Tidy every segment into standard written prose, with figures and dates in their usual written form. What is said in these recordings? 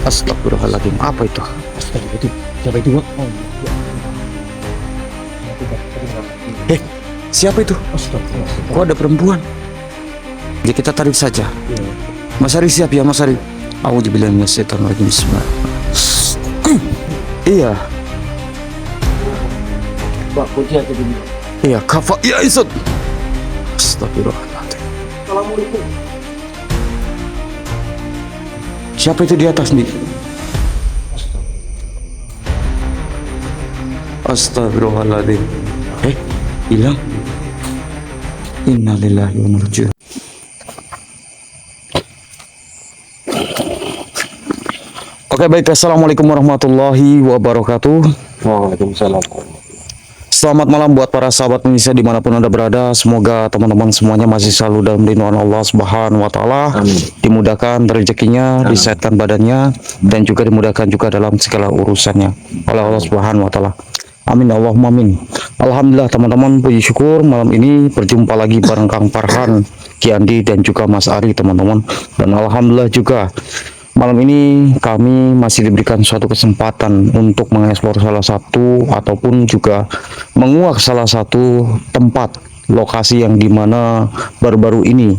Astagfirullahaladzim, apa itu? Astaga, itu siapa itu, Wak? Oh, Eh, siapa itu? astagfirullah. Kok ada perempuan? Jadi kita tarik saja. Iya. Mas Ari siap ya, Mas Ari? Auzubillahi minasyaitonirrajim. Bismillah. Iya, Mbak, kunci aja dulu. iya, kafa, iya Isot. Astagfirullahaladzim. Assalamualaikum. Siapa itu di atas nih? Astagfirullahaladzim. Hilang. Innalillahi wa inna ilaihi raji'un. Oke, baik. Assalamualaikum warahmatullahi wabarakatuh. Waalaikumsalam. Selamat malam buat para sahabat Indonesia dimanapun Anda berada. Semoga teman-teman semuanya masih selalu dalam lindungan Allah Subhanahu wa Ta'ala. Amin. Dimudahkan rezekinya, disehatkan badannya, dan juga dimudahkan juga dalam segala urusannya oleh Allah Subhanahu wa Ta'ala. Amin, Allahumma amin. Alhamdulillah teman-teman, puji syukur malam ini berjumpa lagi bareng Kang Farhan, Kiandi, dan juga Mas Ari teman-teman. Dan alhamdulillah juga malam ini kami masih diberikan suatu kesempatan untuk mengeksplor salah satu ataupun juga menguak salah satu tempat lokasi yang dimana baru-baru ini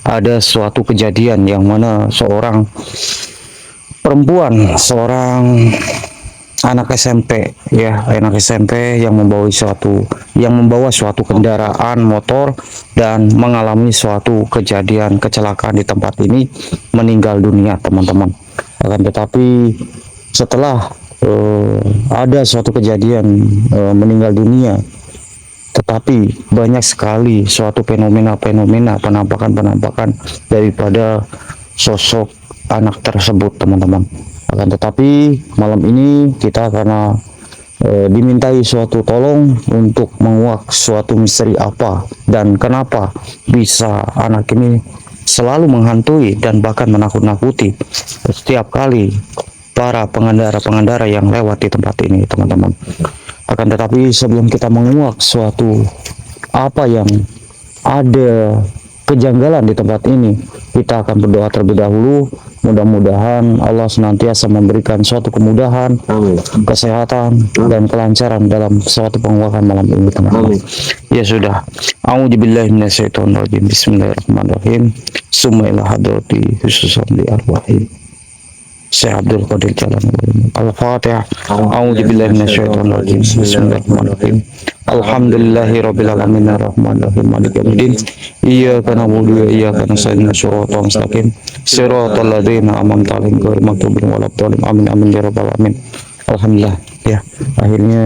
ada suatu kejadian yang mana seorang perempuan, seorang anak SMP ya, anak SMP yang membawa suatu kendaraan motor dan mengalami suatu kejadian kecelakaan di tempat ini, meninggal dunia teman-teman. Akan tetapi setelah ada suatu kejadian meninggal dunia, tetapi banyak sekali suatu fenomena-fenomena, penampakan-penampakan daripada sosok anak tersebut teman-teman. Akan tetapi malam ini kita karena dimintai suatu tolong untuk menguak suatu misteri apa dan kenapa bisa anak ini selalu menghantui dan bahkan menakut-nakuti setiap kali para pengendara-pengendara yang lewat di tempat ini teman-teman. Akan tetapi sebelum kita menguak suatu apa yang ada kejanggalan di tempat ini, kita akan berdoa terlebih dahulu. Mudah-mudahan Allah senantiasa memberikan suatu kemudahan, kesehatan, dan kelancaran dalam suatu penguakan malam ini teman-teman. Ya sudah. A'udzubillahi minasyaitonirrajim. Bismillahirrahmanirrahim. Summa ila hadrati khususan li arwahi Syekh Abdul Qadir Jalan. Al-Fatihah. A'udzubillahi minasyaitonirrajim. Bismillahirrahmanirrahim. Alhamdulillahirabbil alamin arrahmanirrahim maliki yaumiddin. Iyyaka na'budu wa iyyaka nasta'in shiratal mustaqim shiratal ladzina an'amta 'alaihim ghairil maghdubi 'alaihim waladdallin. Amin amin ya rabbal alamin. Alhamdulillah ya, akhirnya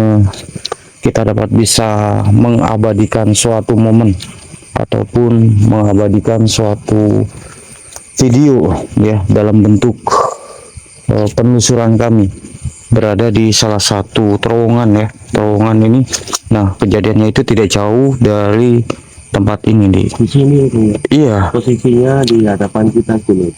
kita dapat bisa mengabadikan suatu momen ataupun mengabadikan suatu video ya dalam bentuk penelusuran kami berada di salah satu terowongan ya, terowongan ini. Nah, kejadiannya itu tidak jauh dari tempat ini di sini itu. Iya. Posisinya di hadapan kita sini.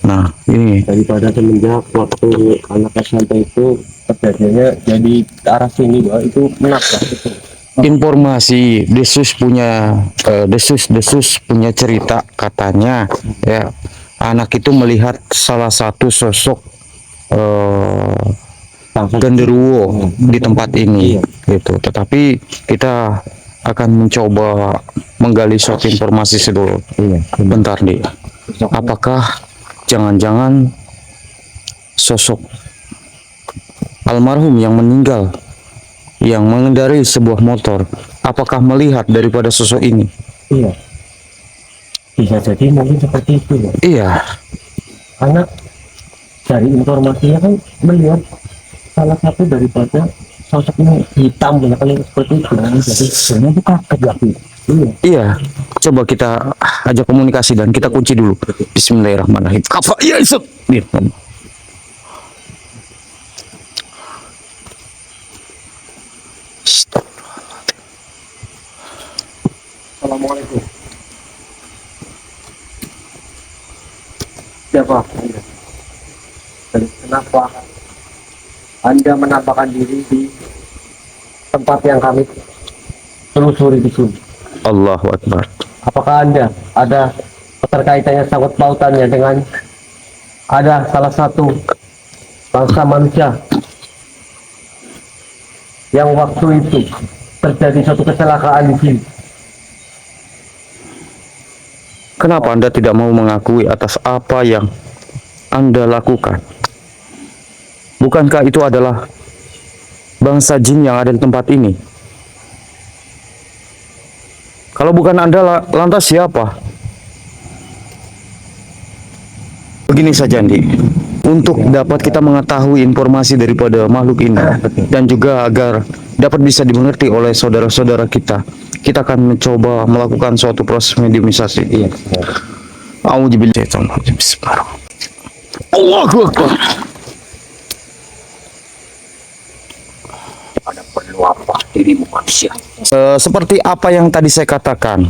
Nah, ini Daripada semenjak waktu anak SMP itu kejadiannya jadi ke arah sini, Mbak, itu menabrak itu. informasi desus punya cerita katanya ya, anak itu melihat salah satu sosok genderuwo di tempat ini gitu. Tetapi kita akan mencoba menggali suatu informasi dulu. Bentar nih, apakah jangan-jangan sosok almarhum yang meninggal yang mengendarai sebuah motor, apakah melihat daripada sosok ini? Iya, bisa jadi mungkin seperti itu ya. Iya, Karena dari informasinya kan melihat salah satu daripada sosok ini hitam banyak kali seperti itu. Jadi sebenarnya itu kaget ya. iya. Coba kita ajak komunikasi dan kita kunci dulu. Bismillahirrahmanirrahim. Kafa, iya Isut. Assalamualaikum. Siapa Anda? Dan kenapa Anda menampakkan diri di tempat yang kami telusuri di sini? Allahu Akbar. Apakah Anda ada keterkaitannya, sangkut pautannya dengan ada salah satu bangsa manusia yang waktu itu terjadi suatu kecelakaan di sini. Kenapa Anda tidak mau mengakui atas apa yang Anda lakukan? Bukankah itu adalah bangsa jin yang ada di tempat ini? Kalau bukan Anda, lantas siapa? Begini saja, Andi. Untuk dapat kita mengetahui informasi daripada makhluk ini, dan juga agar dapat bisa dimengerti oleh saudara-saudara kita, kita akan mencoba melakukan suatu proses mediumisasi. Iya. A'udzubillahi minasyaitonir rajim. Allahu Akbar. Ada perlu apa dirimu manusia? Seperti apa yang tadi saya katakan,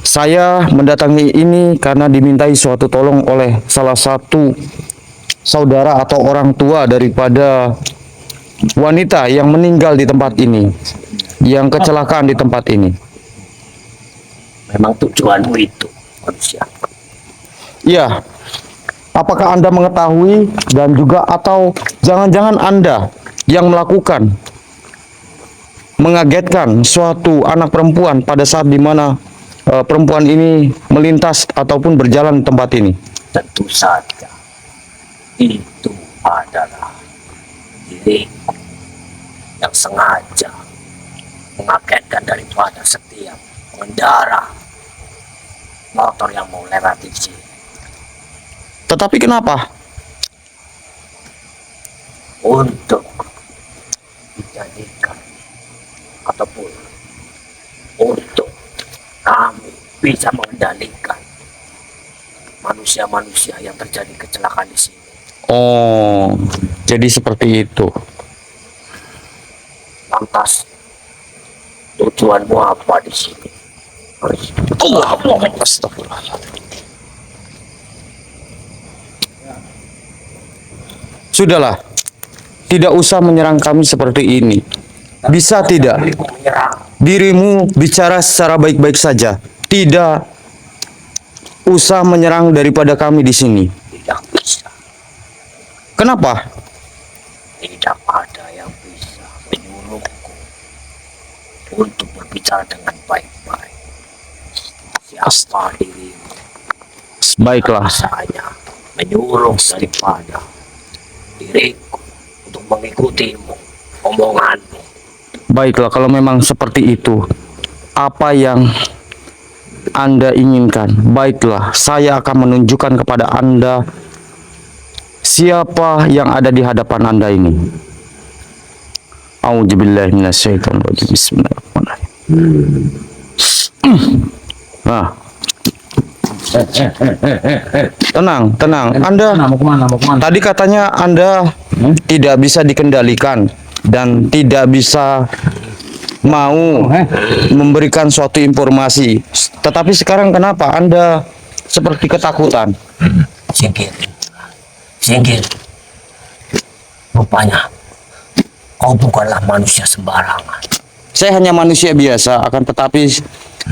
saya mendatangi ini karena dimintai suatu tolong oleh salah satu saudara atau orang tua daripada wanita yang meninggal di tempat ini, yang kecelakaan di tempat ini. Memang tujuanmu itu manusia. Ya, apakah Anda mengetahui dan juga atau jangan-jangan Anda yang melakukan mengagetkan suatu anak perempuan pada saat dimana perempuan ini melintas ataupun berjalan di tempat ini? Tentu saja itu adalah diriku yang sengaja mengagetkan daripada setiap pengendara motor yang mau lewat di sini. Tetapi kenapa? Untuk dijadikan ataupun untuk kami bisa mengendalikan manusia-manusia yang terjadi kecelakaan di sini. Oh, jadi seperti itu. Lantas tujuanmu apa di sini? Allah, astagfirullah. Sudahlah, tidak usah menyerang kami seperti ini. Bisa tidak dirimu bicara secara baik-baik saja, tidak usah menyerang daripada kami di sini. Tidak bisa. Kenapa? Tidak ada yang bisa menyuruhku untuk berbicara dengan baik-baik. Siapa dirimu? Baiklah, Saya menyuruh daripada diriku untuk mengikutimu, omonganmu. baiklah kalau memang seperti itu. Apa yang Anda inginkan, baiklah, saya akan menunjukkan kepada Anda siapa yang ada di hadapan Anda ini. A'udzubillahi minasyaitonir rajim. Bismillahirrahmanirrahim. Nah, tenang. Anda Mau kemana? tadi katanya Anda tidak bisa dikendalikan dan tidak bisa mau memberikan suatu informasi. Tetapi sekarang kenapa Anda seperti ketakutan? Singkir. Rupanya kau bukanlah manusia sembarangan. Saya hanya manusia biasa, akan tetapi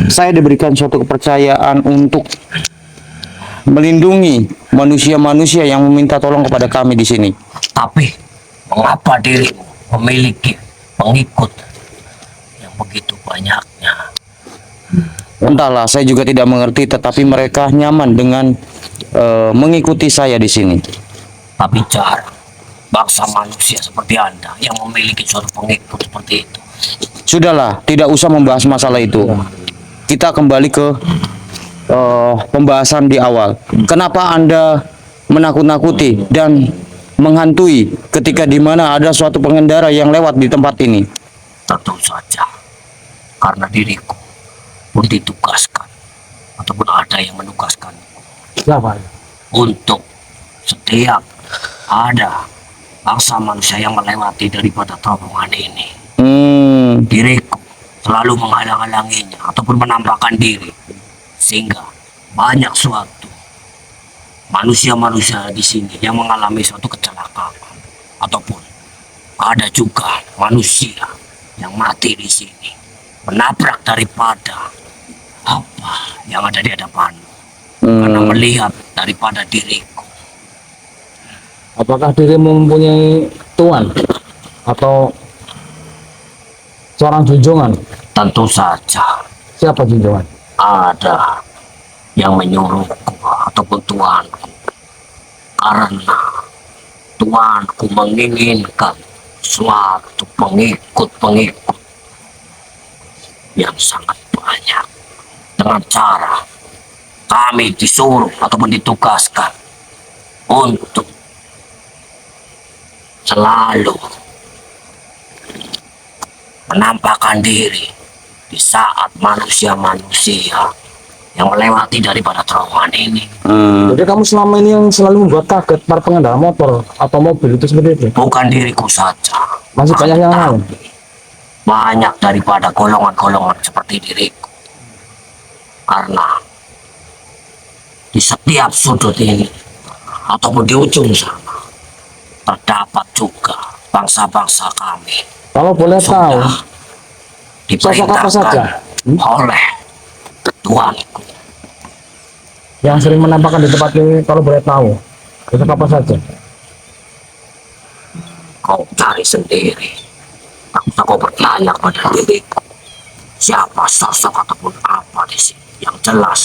saya diberikan suatu kepercayaan untuk melindungi manusia-manusia yang meminta tolong kepada kami di sini. Tapi mengapa dirimu memiliki pengikut yang begitu banyaknya? Entahlah, saya juga tidak mengerti, tetapi mereka nyaman dengan mengikuti saya di sini. Tapi jarang bangsa manusia seperti Anda yang memiliki suatu pengikut seperti itu. Sudahlah, tidak usah membahas masalah itu. Kita kembali ke pembahasan di awal. Kenapa Anda menakut-nakuti dan menghantui ketika di mana ada suatu pengendara yang lewat di tempat ini? Tentu saja karena diriku pun ditugaskan ataupun ada yang menugaskan untuk setiap ada bangsa manusia yang melewati daripada terowongan ini, diriku selalu menghalang-halanginya ataupun menampakkan diri sehingga banyak suatu manusia-manusia di sini yang mengalami suatu kecelakaan ataupun ada juga manusia yang mati di sini menabrak daripada apa yang ada di hadapanmu karena melihat daripada diriku. Apakah dirimu mempunyai tuan atau seorang junjungan? Tentu saja Siapa junjungan? ada yang menyuruhku ataupun tuanku, karena tuanku menginginkan suatu pengikut-pengikut yang sangat banyak. Dengan cara kami disuruh ataupun ditugaskan untuk selalu menampakkan diri di saat manusia-manusia yang melewati daripada terowongan ini. Jadi kamu selama ini yang selalu membuat kaget para pengendara motor atau mobil itu seperti itu? Bukan diriku saja, Masih banyak yang lain? banyak daripada golongan-golongan seperti diriku. Karena di setiap sudut ini ataupun di ujung sana terdapat juga bangsa-bangsa kami Kalau boleh tahu, sudah sosok apa saja diperintahkan oleh tuanku. yang sering menampakkan di tempat ini? Kalau boleh tahu, sosok apa saja? Kau cari sendiri. Tak usah kau bertanya pada diriku siapa sosok ataupun apa di sini. Yang jelas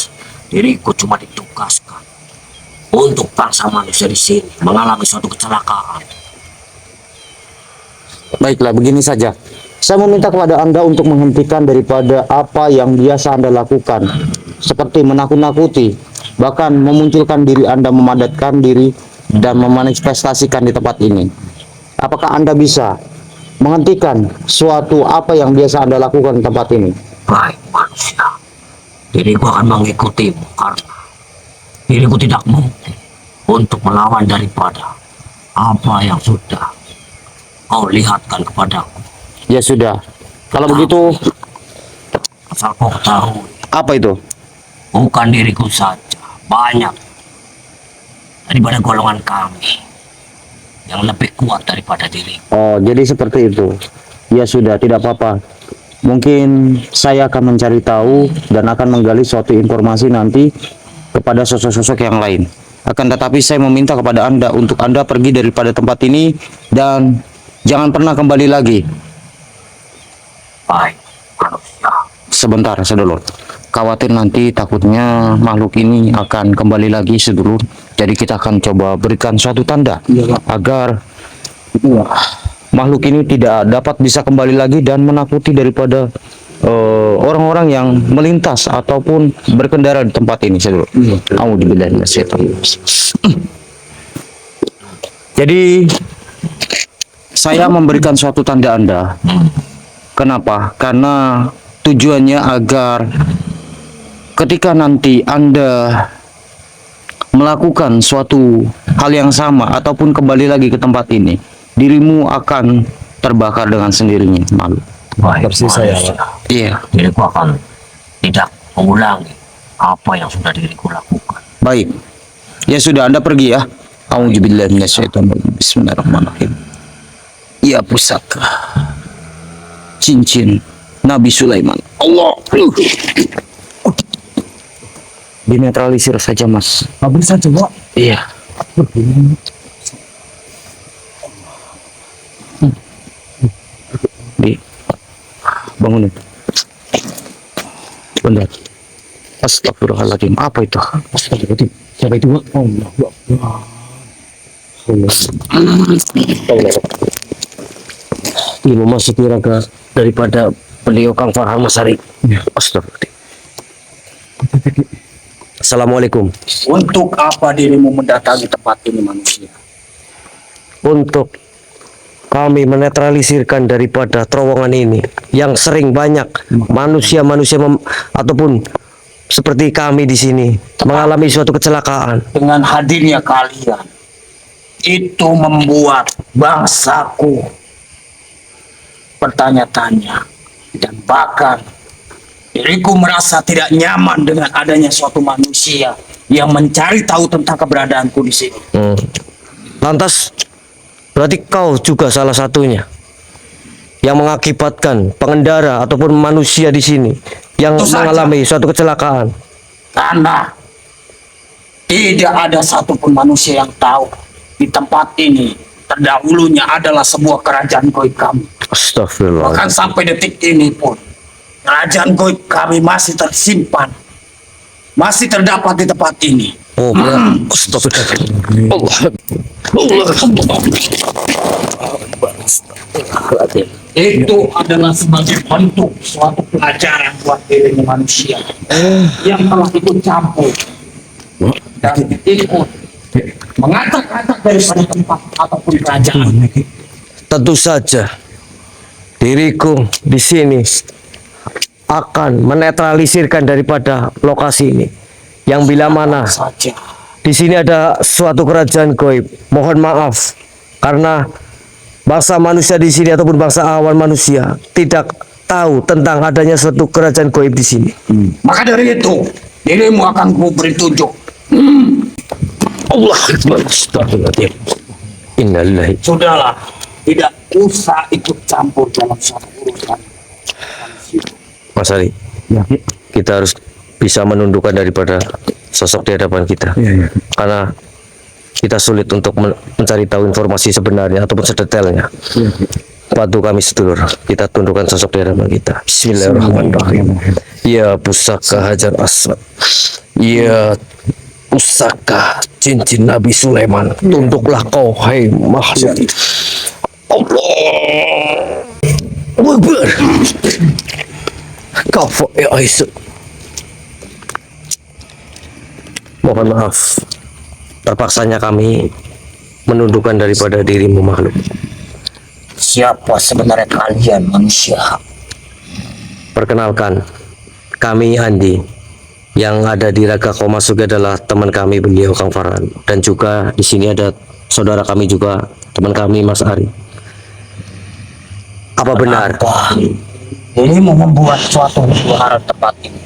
diriku cuma ditugaskan untuk bangsa manusia di sini mengalami suatu kecelakaan. Baiklah, begini saja. Saya meminta kepada Anda untuk menghentikan daripada apa yang biasa Anda lakukan, seperti menakut-nakuti, bahkan memunculkan diri Anda, memadatkan diri, dan memanifestasikan di tempat ini. Apakah Anda bisa menghentikan suatu apa yang biasa Anda lakukan di tempat ini? Baik manusia, diriku akan mengikutimu karena diriku tidak mungkin untuk melawan daripada apa yang sudah kau lihatkan kepadaku. Ya sudah, kalau begitu, Asal kau ketahui, apa itu? bukan diriku saja, banyak daripada golongan kami yang lebih kuat daripada diriku. Oh, jadi seperti itu. Ya sudah, tidak apa-apa. Mungkin saya akan mencari tahu dan akan menggali suatu informasi nanti kepada sosok-sosok yang lain. Akan tetapi saya meminta kepada Anda untuk Anda pergi daripada tempat ini dan jangan pernah kembali lagi. Baik manusia, Sebentar, sedulur. Khawatir nanti takutnya makhluk ini akan kembali lagi, sedulur. Jadi kita akan coba berikan suatu tanda agar makhluk ini tidak dapat bisa kembali lagi dan menakuti daripada orang-orang yang melintas ataupun berkendara di tempat ini, sedulur. Auzubillahi minasyaitonir rajim. Jadi saya memberikan suatu tanda Anda. Kenapa? Karena tujuannya agar ketika nanti Anda melakukan suatu hal yang sama ataupun kembali lagi ke tempat ini, dirimu akan terbakar dengan sendirinya, malu. baik Tersisa ya, manusia. Iya, Diriku akan tidak mengulangi apa yang sudah diriku lakukan. baik. Ya sudah, Anda pergi ya. Auzubillahi minasyaitonir rajim. Bismillahirrahmanirrahim. Ya pusaka cincin Nabi Sulaiman. Allah. Dinetralisir saja, Mas. Habis saja, Pak. Iya. Di bangunin. Benar. Astagfirullahaladzim. Apa itu? Astagfirullahaladzim. Siapa itu, Pak? Allah, Allah. Ini memasuki raga daripada beliau Kang Farhan Masari. Astagfirullahaladzim. Assalamualaikum. Untuk apa dirimu mendatangi tempat ini, manusia? Untuk kami menetralisirkan daripada terowongan ini yang sering banyak manusia-manusia ataupun seperti kami di sini mengalami suatu kecelakaan. Dengan hadirnya kalian, itu membuat bangsaku bertanya-tanya dan bahkan diriku merasa tidak nyaman dengan adanya suatu manusia yang mencari tahu tentang keberadaanku di sini. Lantas berarti kau juga salah satunya yang mengakibatkan pengendara ataupun manusia di sini yang Tentu saja. mengalami suatu kecelakaan. Karena tidak ada satupun manusia yang tahu di tempat ini terdahulunya adalah sebuah kerajaan goib kami. Astagfirullah. Bahkan sampai detik ini pun kerajaan goib kami masih tersimpan, masih terdapat di tempat ini. Oh, astagfirullah. Itu adalah sebagai bentuk suatu pelajaran buat diri manusia yang telah ikut campur dan ikut mengacak-acak daripada tempat ataupun kerajaan. Tentu saja diriku di sini akan menetralisirkan daripada lokasi ini. Yang bila mana Saja. di sini ada suatu kerajaan goib. Mohon maaf karena bangsa manusia di sini ataupun bangsa awal manusia tidak tahu tentang adanya suatu kerajaan goib di sini. Maka dari itu dirimu akan kuberi tunjuk. Allah Akbar. Astagfirullahaladzim. Innalillahi. Sudahlah, tidak usah ikut campur dalam suatu urusan manusia. Mas Ari, kita harus bisa menundukkan daripada sosok di hadapan kita. Karena kita sulit untuk mencari tahu informasi sebenarnya ataupun sedetailnya. Bantu kami sedulur, kita tundukkan sosok di hadapan kita. Bismillahirrahmanirrahim. Ya pusaka Hajar Aswad, ya pusaka cincin Nabi Sulaiman, tunduklah kau hai makhluk. Allah Akbar. Kafa ya Aisyah. Mohon maaf, terpaksanya kami menundukkan daripada dirimu makhluk. Siapa sebenarnya kalian manusia? Perkenalkan, kami Andi. Yang ada di Raga Komasugi adalah teman kami beliau Kang Farhan, dan juga di sini ada saudara kami juga, teman kami Mas Ari. Apa benar? Apa ini mau membuat suatu huru-hara tempat ini?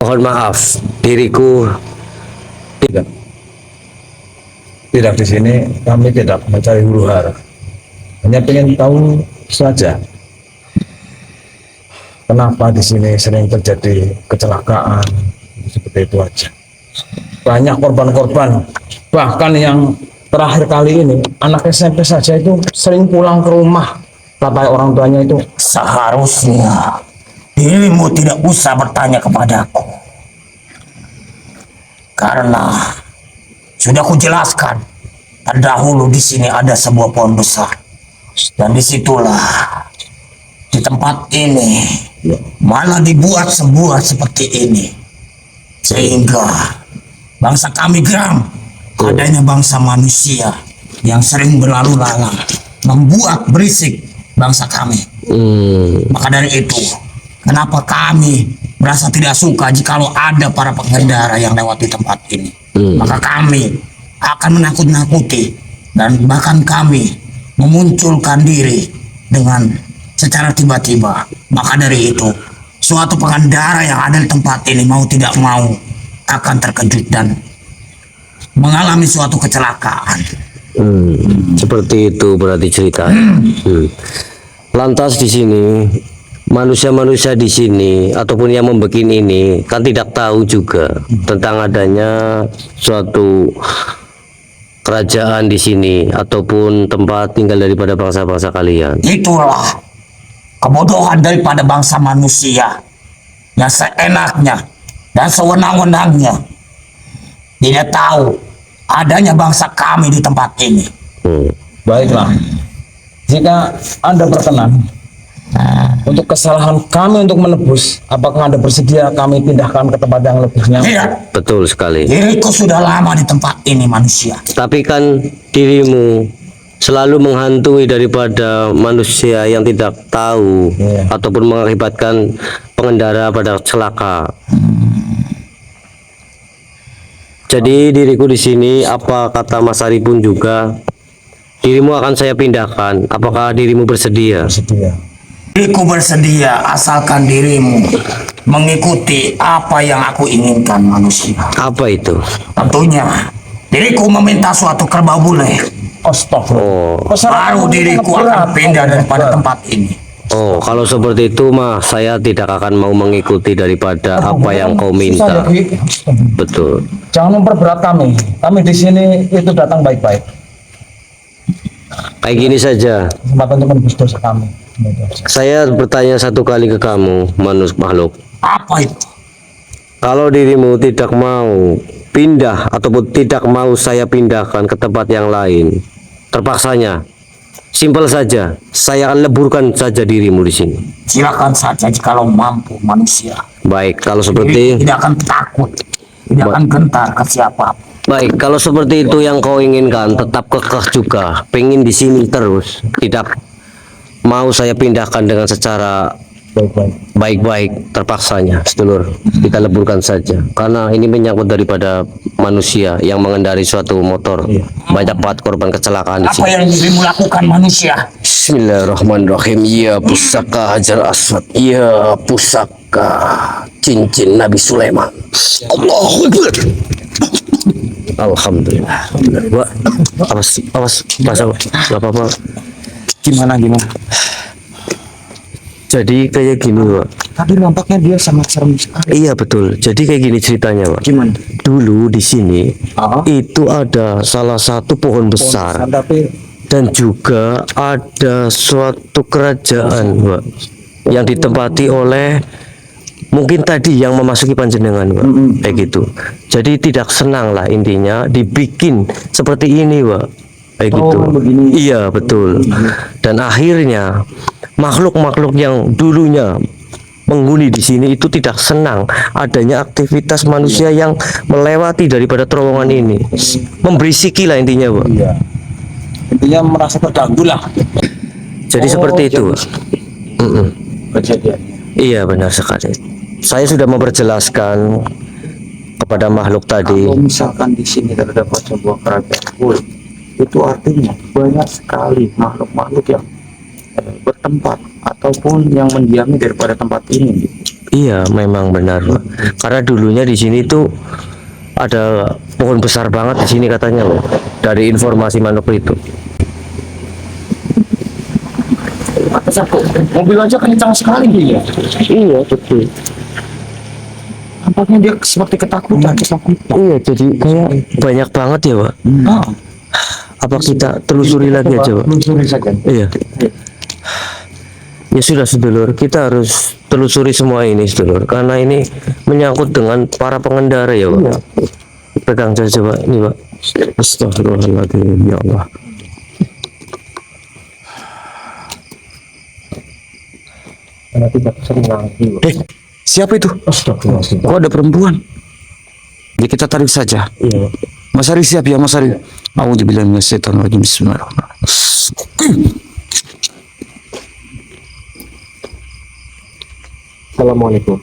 Mohon maaf, diriku Tidak, di sini kami tidak mencari huru hara, hanya ingin tahu saja kenapa di sini sering terjadi kecelakaan seperti itu aja. Banyak korban-korban, bahkan yang terakhir kali ini anak SMP saja itu sering pulang ke rumah, kata orang tuanya itu. Seharusnya dirimu tidak usah bertanya kepadaku, karena sudah kujelaskan terdahulu di sini ada sebuah pohon besar, dan disitulah di tempat ini malah dibuat sebuah seperti ini, sehingga bangsa kami geram adanya bangsa manusia yang sering berlalu lalang membuat berisik bangsa kami. Maka dari itu, kenapa kami merasa tidak suka jikalau ada para pengendara yang lewat di tempat ini. Maka kami akan menakut-nakuti dan bahkan kami memunculkan diri dengan secara tiba-tiba. Maka dari itu, suatu pengendara yang ada di tempat ini mau tidak mau akan terkejut dan mengalami suatu kecelakaan. Seperti itu berarti cerita. Lantas di sini manusia-manusia di sini ataupun yang membuat ini kan tidak tahu juga tentang adanya suatu kerajaan di sini ataupun tempat tinggal daripada bangsa-bangsa kalian. Itulah kebodohan daripada bangsa manusia yang seenaknya dan sewenang-wenangnya tidak tahu adanya bangsa kami di tempat ini. Baiklah, jika Anda berkenan untuk kesalahan kami untuk menebus, apakah Anda bersedia kami pindahkan ke tempat yang lebih nyaman? Tidak, Betul sekali. diriku sudah lama di tempat ini manusia. Tapi kan dirimu selalu menghantui daripada manusia yang tidak tahu ataupun mengakibatkan pengendara pada celaka. Jadi diriku di sini, apa kata Mas Ari pun juga, dirimu akan saya pindahkan. Apakah dirimu bersedia? Sedia. Diriku bersedia asalkan dirimu mengikuti apa yang aku inginkan manusia. Apa itu? Tentunya diriku meminta suatu kerbau bule. Astagfirullah. Oh, Baru diriku akan pindah daripada tempat ini. oh, kalau seperti itu mah saya tidak akan mau mengikuti daripada apa yang kau minta. Susah ya, Ki. Betul. Jangan memperberat kami. Kami di sini itu datang baik-baik. Kayak gini saja. Kesempatan untuk menebus dosa kami. Itu aja. Saya bertanya satu kali ke kamu, makhluk. Apa itu? Kalau dirimu tidak mau pindah ataupun tidak mau saya pindahkan ke tempat yang lain, terpaksanya, simpel saja, saya akan leburkan saja dirimu di sini. Silakan saja jikalau mampu manusia. Baik, kalau seperti Tidak akan takut, tidak akan gentar ke siapapun. baik, kalau seperti itu yang kau inginkan, tetap kekeh juga, pengen di sini terus, tidak mau saya pindahkan dengan secara Baik-baik. baik-baik, terpaksanya, sedulur, kita leburkan saja, karena ini menyangkut daripada manusia yang mengendari suatu motor. Banyak banget korban kecelakaan di Apa sini. yang dirimu lakukan manusia? Bismillahirrahmanirrahim. Ya pusaka Hajar Aswad. Ya pusaka cincin Nabi Sulaiman. Allahu Akbar. Alhamdulillah. Wah, awas, nggak apa-apa. Gimana? Jadi kayak gini, Pak. Tadi nampaknya dia sangat serem sekali. Iya betul. Jadi kayak gini ceritanya, Pak. Gimana? Dulu di sini Ah. itu ada salah satu pohon besar Tapi dan juga ada suatu kerajaan, Pak, yang ditempati oleh mungkin tadi yang memasuki panjenengan, Pak. Kayak gitu. Jadi tidak senang lah intinya dibikin seperti ini, Pak. Kayak gitu. begini. Iya, betul. Dan akhirnya makhluk-makhluk yang dulunya menghuni di sini itu tidak senang adanya aktivitas manusia yang melewati daripada terowongan ini. Membrisiki lah intinya, Pak. iya. Intinya merasa terganggu lah Jadi seperti itu. Pak. Mm-mm. kejadiannya. Iya benar sekali. Saya sudah memperjelaskan kepada makhluk tadi. Kalau misalkan di sini terdapat sebuah kerajaan goib, itu artinya banyak sekali makhluk-makhluk yang bertempat ataupun yang mendiami daripada tempat ini. Iya memang benar, Pak. Karena dulunya di sini tuh ada pohon besar banget di sini katanya, Pak. Dari informasi makhluk itu. Atas aku, mobil aja kencang sekali dia. Iya betul. Tampaknya dia seperti ketakutan. Iya jadi kayak banyak banget ya, Pak. Ah, Apa kita telusuri lagi aja, Pak? Telusuri saja. Iya. Ya sudah sedulur, kita harus telusuri semua ini sedulur, karena ini menyangkut dengan para pengendara ya, Pak. Pegang saja, Pak. Ini, Pak. Astagfirullahaladzim, ya Allah. Karena tidak senang. Siapa itu? Astagfirullahaladzim. Kok ada perempuan? Ya kita tarik saja. Iya. Mas Ari siap ya, Mas Ari? A'udzubillahi minasyaitonirrajim. Bismillahirrahmanirrahim. Assalamualaikum.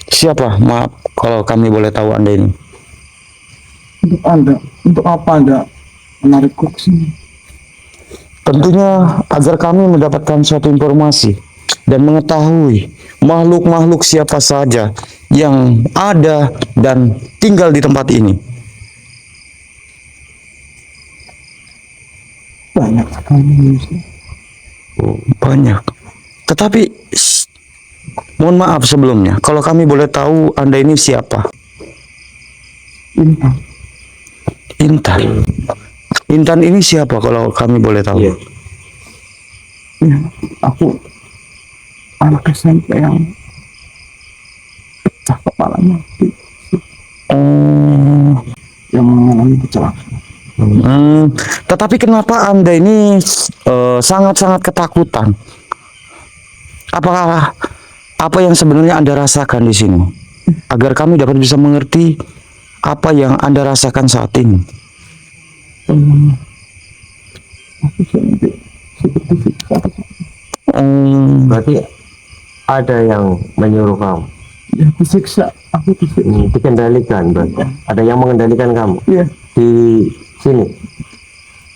Siapa? Maaf kalau kami boleh tahu Anda ini. Untuk Anda, untuk apa Anda menarikku ke sini? Tentunya agar kami mendapatkan suatu informasi dan mengetahui makhluk-makhluk siapa saja yang ada dan tinggal di tempat ini. Banyak sekali. Banyak. Tetapi mohon maaf sebelumnya, kalau kami boleh tahu Anda ini siapa? Intan. Intan. Intan ini siapa kalau kami boleh tahu? Iya. Ya, aku anak SMP yang pecah kepalanya, yang mengalami kecelakaan. Tetapi kenapa Anda ini sangat-sangat ketakutan? Apakah apa yang sebenarnya Anda rasakan di sini? Agar kami dapat bisa mengerti apa yang Anda rasakan saat ini. Aku seperti siksa. Berarti ada yang menyuruh kamu, Ya, disiksa. Aku disiksa. dikendalikan, berarti ada yang mengendalikan kamu Iya. di sini.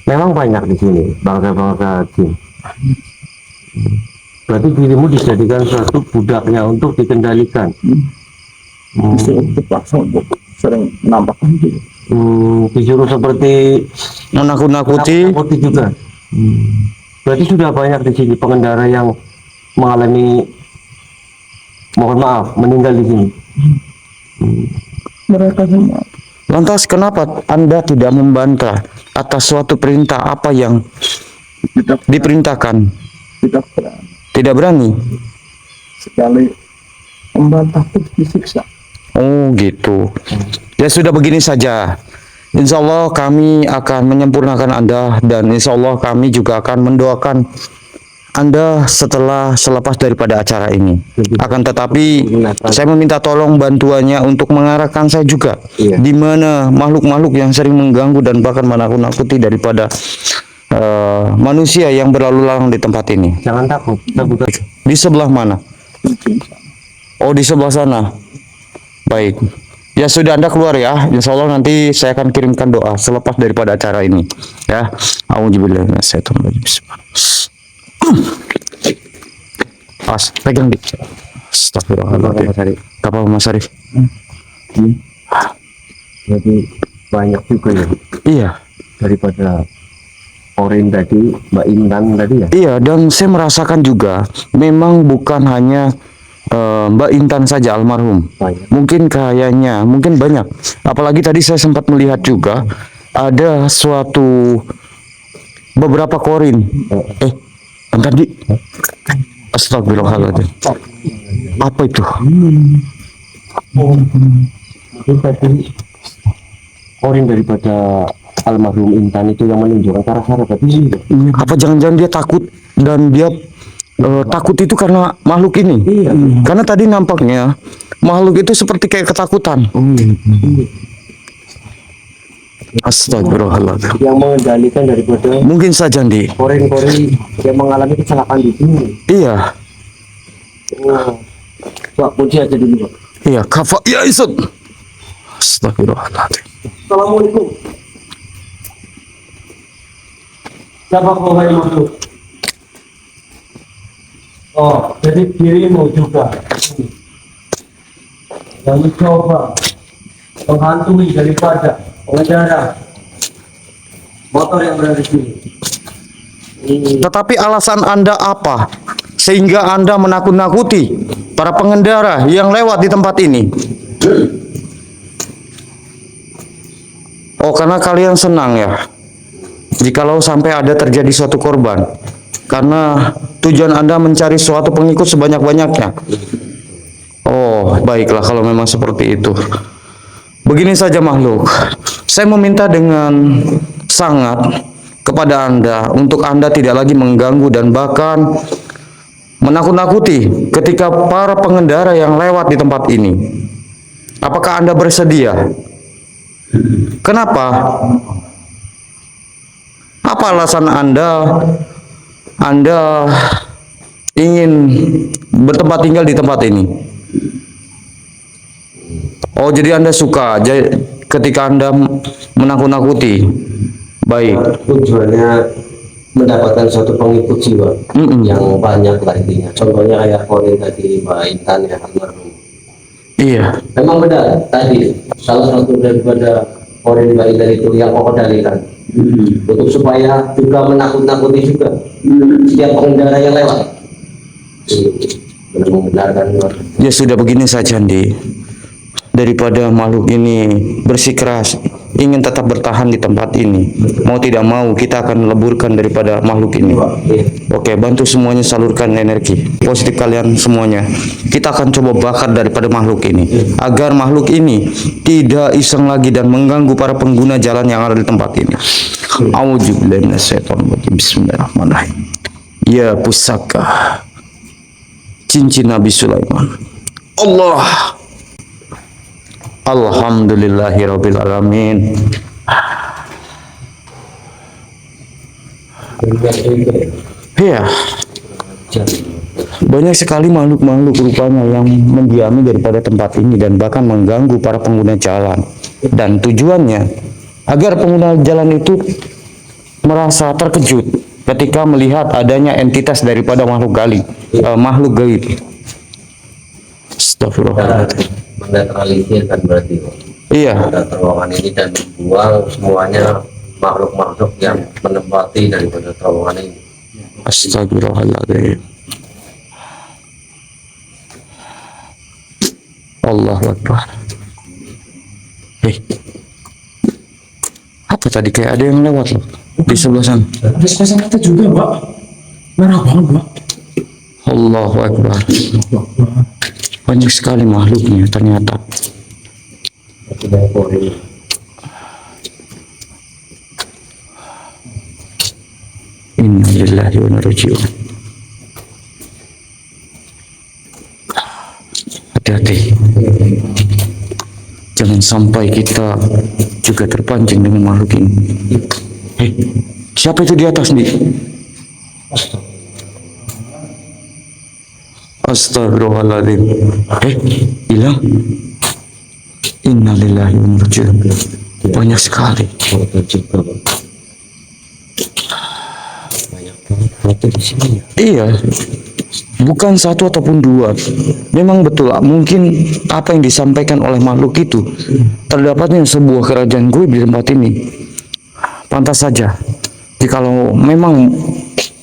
Memang banyak di sini bangsa-bangsa jin. Berarti dirimu dijadikan suatu budaknya untuk dikendalikan. Terpaksa untuk sering nampakkan gitu. Disuruh seperti Menakut-nakuti. nakut-nakuti juga. Berarti sudah banyak di sini pengendara yang mengalami, mohon maaf, meninggal di sini. Mereka semua Lantas kenapa Anda tidak membantah atas suatu perintah apa yang diperintahkan? Tidak berani. Tidak berani? Sekali membantah pun disiksa. Oh gitu. Ya sudah, begini saja. Insya Allah kami akan menyempurnakan Anda, dan insya Allah kami juga akan mendoakan Anda selepas daripada acara ini. Akan tetapi saya meminta tolong bantuannya untuk mengarahkan saya juga di mana makhluk-makhluk yang sering mengganggu dan bahkan menakut-nakuti daripada manusia yang berlalu lalang di tempat ini. Jangan takut. Di sebelah mana? Oh, di sebelah sana. Baik. Ya sudah, Anda keluar ya. Insya Allah nanti saya akan kirimkan doa selepas daripada acara ini. Ya. Auzubillahi minasyaitonir rajim. Pas, pegang dik. Astagfirullahaladzim. Kapal Mas Arif. Jadi banyak juga ya Iya. daripada Orin tadi, Mbak Intan tadi ya. Iya, dan saya merasakan juga memang bukan hanya Mbak Intan saja almarhum. Banyak. Mungkin kayaknya, mungkin banyak. Apalagi tadi saya sempat melihat juga ada beberapa korin. Bentar di. Astagfirullahaladzim. Apa itu? Mungkin tadi Orin daripada almarhum Intan itu yang menunjukkan ke arah sana tadi. Apa jangan-jangan dia takut, dan dia takut itu karena makhluk ini? Karena tadi nampaknya makhluk itu seperti kayak ketakutan. Astagfirullahaladzim. Yang mengendalikan daripada Mungkin saja, Ndi. Orin-Orin yang mengalami kecelakaan di sini. Iya, Oh. Pak, kunci aja dulu, Pak. iya, kafa, ya Isut. Astagfirullahaladzim. Assalamualaikum. Siapa kau yang masuk? Oh, jadi dirimu juga yang mencoba menghantui daripada pengendara motor yang berada di sini. Tetapi alasan Anda apa sehingga Anda menakut-nakuti para pengendara yang lewat di tempat ini? Oh, karena kalian senang ya jikalau sampai ada terjadi suatu korban, karena tujuan Anda mencari suatu pengikut sebanyak-banyaknya. Oh, baiklah kalau memang seperti itu. Begini saja makhluk, saya meminta dengan sangat kepada Anda untuk Anda tidak lagi mengganggu dan bahkan menakut-nakuti ketika para pengendara yang lewat di tempat ini. Apakah Anda bersedia? Kenapa? Apa alasan Anda ingin bertempat tinggal di tempat ini? Oh, jadi Anda suka ketika Anda menakut-nakuti. Baik. Tujuannya mendapatkan suatu pengikut jiwa yang banyak lah intinya. Contohnya kayak Orin tadi, Mbak Intan ya, almarhum. Iya. Memang benar tadi salah satu daripada Orin Mbak Intan itu yang pokok dalilkan untuk supaya juga menakut-nakuti juga setiap pengendara yang lewat. Benar membenarkan. Ya sudah, begini saja, Andi. Daripada makhluk ini bersikeras ingin tetap bertahan di tempat ini, mau tidak mau kita akan leburkan daripada makhluk ini. Oke, bantu semuanya salurkan energi positif kalian semuanya. Kita akan coba bakar daripada makhluk ini agar makhluk ini tidak iseng lagi dan mengganggu para pengguna jalan yang ada di tempat ini. Auzubillahi minasyaitonirrajim. Bismillahirrahmanirrahim. Ya pusaka cincin Nabi Sulaiman. Allah. Alhamdulillahirabbil alamin. Iya. Banyak sekali makhluk-makhluk rupanya yang mendiami daripada tempat ini dan bahkan mengganggu para pengguna jalan. Dan tujuannya agar pengguna jalan itu merasa terkejut ketika melihat adanya entitas daripada makhluk gaib. Astagfirullahaladzim. Menetralisir kan berarti Iya. terowongan ini dan membuang semuanya makhluk-makhluk yang menempati daripada terowongan ini. Astagfirullahaladzim. Allahu Akbar. Apa tadi kayak ada yang lewat loh di sebelah sana. Ada sepasang mata juga, Pak. Merah banget, Pak. Allahu Akbar. Banyak sekali makhluknya ternyata. Inna lillahi wa inna ilaihi raji'un. Hati-hati. Jangan sampai kita juga terpancing dengan makhluk ini. Siapa itu di atas nih? Astagfirullahaladzim. Hilang. Innalillahi wa inna ilaihi raji'un. Banyak sekali. Iya, bukan satu ataupun dua. Memang betul, mungkin apa yang disampaikan oleh makhluk itu terdapatnya sebuah kerajaan gue di tempat ini. Pantas saja, jikalau memang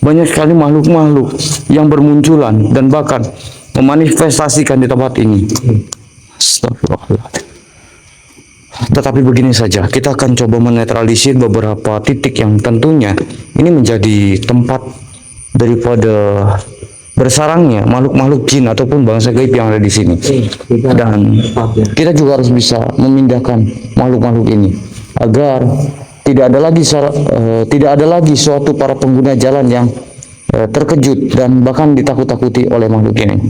banyak sekali makhluk-makhluk yang bermunculan dan bahkan memanifestasikan di tempat ini. Astagfirullahaladzim. Tetapi begini saja, kita akan coba menetralisir beberapa titik yang tentunya ini menjadi tempat daripada bersarangnya makhluk-makhluk jin ataupun bangsa gaib yang ada di sini. Dan kita juga harus bisa memindahkan makhluk-makhluk ini agar tidak ada lagi suatu para pengguna jalan yang terkejut dan bahkan ditakut-takuti oleh makhluk ini.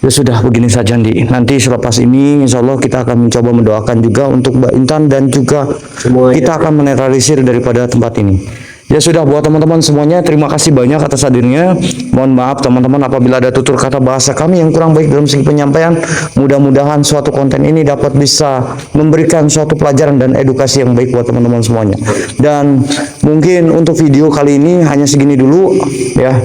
Ya sudah, begini saja Andi. Nanti selepas ini insya Allah kita akan mencoba mendoakan juga untuk Mbak Intan dan juga kita akan menetralisir daripada tempat ini. Ya sudah, buat teman-teman semuanya, terima kasih banyak atas hadirnya. Mohon maaf teman-teman apabila ada tutur kata bahasa kami yang kurang baik dalam segi penyampaian. Mudah-mudahan suatu konten ini dapat bisa memberikan suatu pelajaran dan edukasi yang baik buat teman-teman semuanya. Dan mungkin untuk video kali ini hanya segini dulu ya.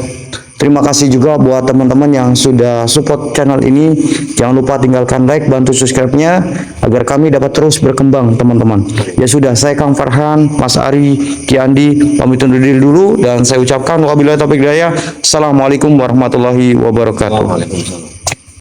Terima kasih juga buat teman-teman yang sudah support channel ini. Jangan lupa tinggalkan like, bantu subscribe-nya agar kami dapat terus berkembang teman-teman. Ya sudah, saya Kang Farhan, Mas Ari, Ki Andi pamit undur diri dulu dan saya ucapkan wabillahi taufiq hidayah. Assalamualaikum warahmatullahi wabarakatuh.